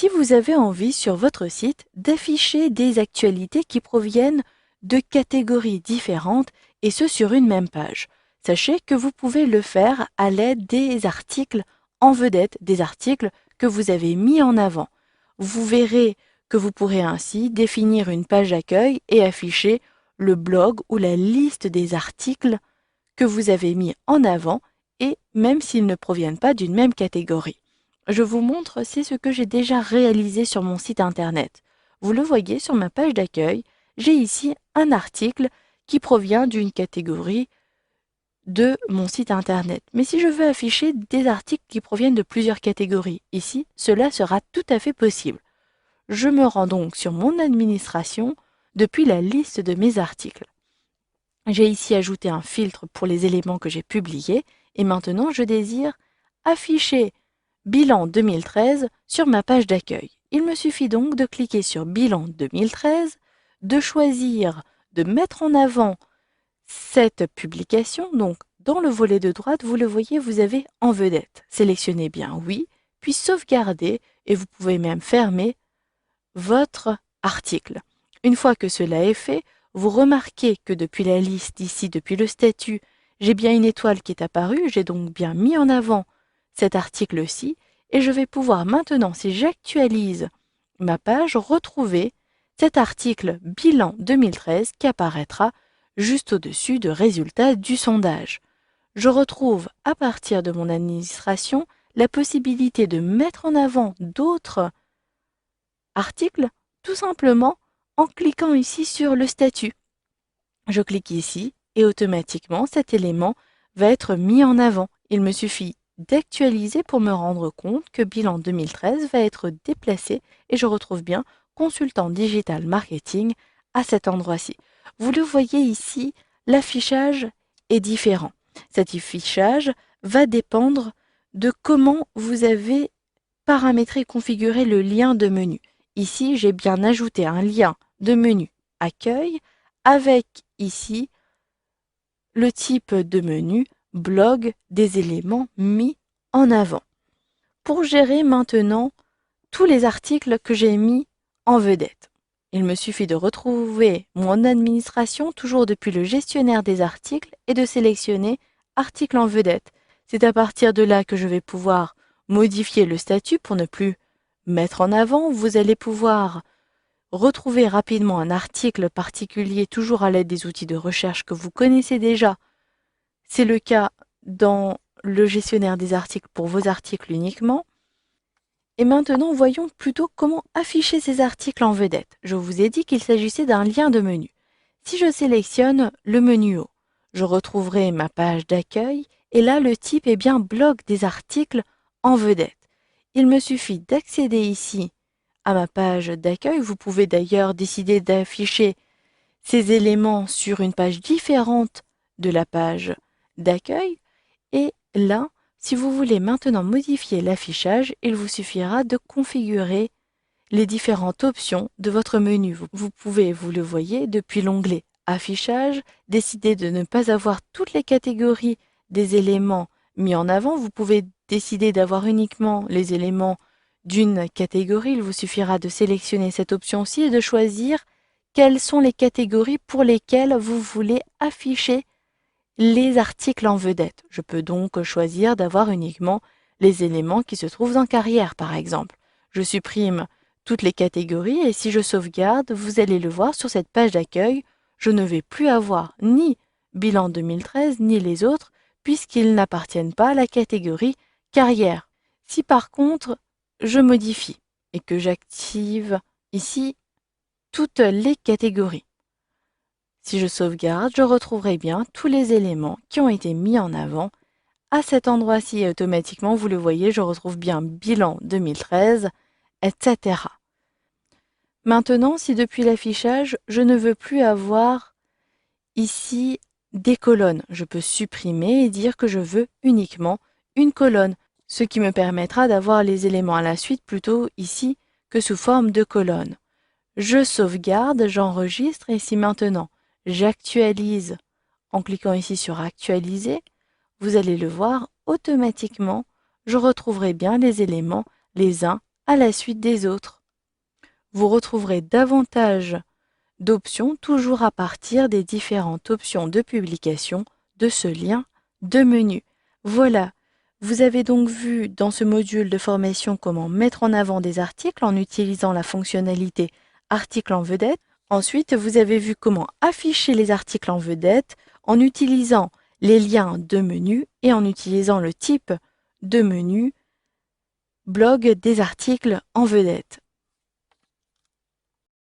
Si vous avez envie sur votre site d'afficher des actualités qui proviennent de catégories différentes et ce sur une même page, sachez que vous pouvez le faire à l'aide des articles en vedette, des articles que vous avez mis en avant. Vous verrez que vous pourrez ainsi définir une page d'accueil et afficher le blog ou la liste des articles que vous avez mis en avant et même s'ils ne proviennent pas d'une même catégorie. Je vous montre, c'est ce que j'ai déjà réalisé sur mon site internet. Vous le voyez sur ma page d'accueil, j'ai ici un article qui provient d'une catégorie de mon site internet. Mais si je veux afficher des articles qui proviennent de plusieurs catégories, ici, cela sera tout à fait possible. Je me rends donc sur mon administration depuis la liste de mes articles. J'ai ici ajouté un filtre pour les éléments que j'ai publiés et maintenant je désire afficher Bilan 2013 sur ma page d'accueil. Il me suffit donc de cliquer sur Bilan 2013, de choisir de mettre en avant cette publication. Donc, dans le volet de droite, vous le voyez, vous avez en vedette. Sélectionnez bien oui, puis sauvegardez et vous pouvez même fermer votre article. Une fois que cela est fait, vous remarquez que depuis la liste ici, depuis le statut, j'ai bien une étoile qui est apparue, j'ai donc bien mis en avant cet article-ci et je vais pouvoir maintenant, si j'actualise ma page, retrouver cet article bilan 2013 qui apparaîtra juste au-dessus de résultats du sondage. Je retrouve à partir de mon administration la possibilité de mettre en avant d'autres articles tout simplement en cliquant ici sur le statut. Je clique ici et automatiquement cet élément va être mis en avant. Il me suffit d'actualiser pour me rendre compte que bilan 2013 va être déplacé et je retrouve bien consultant digital marketing à cet endroit-ci. Vous le voyez ici, l'affichage est différent. Cet affichage va dépendre de comment vous avez paramétré et configuré le lien de menu. Ici, j'ai bien ajouté un lien de menu accueil avec ici le type de menu blog des éléments mis en avant. Pour gérer maintenant tous les articles que j'ai mis en vedette, il me suffit de retrouver mon administration toujours depuis le gestionnaire des articles et de sélectionner article en vedette. C'est à partir de là que je vais pouvoir modifier le statut pour ne plus mettre en avant. Vous allez pouvoir retrouver rapidement un article particulier toujours à l'aide des outils de recherche que vous connaissez déjà. C'est le cas dans le gestionnaire des articles pour vos articles uniquement. Et maintenant, voyons plutôt comment afficher ces articles en vedette. Je vous ai dit qu'il s'agissait d'un lien de menu. Si je sélectionne le menu haut, je retrouverai ma page d'accueil et là, le type est bien blog des articles en vedette. Il me suffit d'accéder ici à ma page d'accueil. Vous pouvez d'ailleurs décider d'afficher ces éléments sur une page différente de la page d'accueil. Et là, si vous voulez maintenant modifier l'affichage, il vous suffira de configurer les différentes options de votre menu. Vous pouvez, vous le voyez, depuis l'onglet Affichage, décider de ne pas avoir toutes les catégories des éléments mis en avant. Vous pouvez décider d'avoir uniquement les éléments d'une catégorie. Il vous suffira de sélectionner cette option-ci et de choisir quelles sont les catégories pour lesquelles vous voulez afficher les articles en vedette. Je peux donc choisir d'avoir uniquement les éléments qui se trouvent en carrière, par exemple. Je supprime toutes les catégories et si je sauvegarde, vous allez le voir sur cette page d'accueil, je ne vais plus avoir ni bilan 2013 ni les autres puisqu'ils n'appartiennent pas à la catégorie carrière. Si par contre, je modifie et que j'active ici toutes les catégories, si je sauvegarde, je retrouverai bien tous les éléments qui ont été mis en avant à cet endroit-ci et automatiquement, vous le voyez, je retrouve bien bilan 2013, etc. Maintenant, si depuis l'affichage, je ne veux plus avoir ici des colonnes, je peux supprimer et dire que je veux uniquement une colonne, ce qui me permettra d'avoir les éléments à la suite plutôt ici que sous forme de colonne. Je sauvegarde, j'enregistre et si maintenant j'actualise en cliquant ici sur actualiser, vous allez le voir automatiquement, je retrouverai bien les éléments les uns à la suite des autres. Vous retrouverez davantage d'options toujours à partir des différentes options de publication de ce lien de menu. Voilà, vous avez donc vu dans ce module de formation comment mettre en avant des articles en utilisant la fonctionnalité article en vedette. Ensuite, vous avez vu comment afficher les articles en vedette en utilisant les liens de menu et en utilisant le type de menu blog des articles en vedette.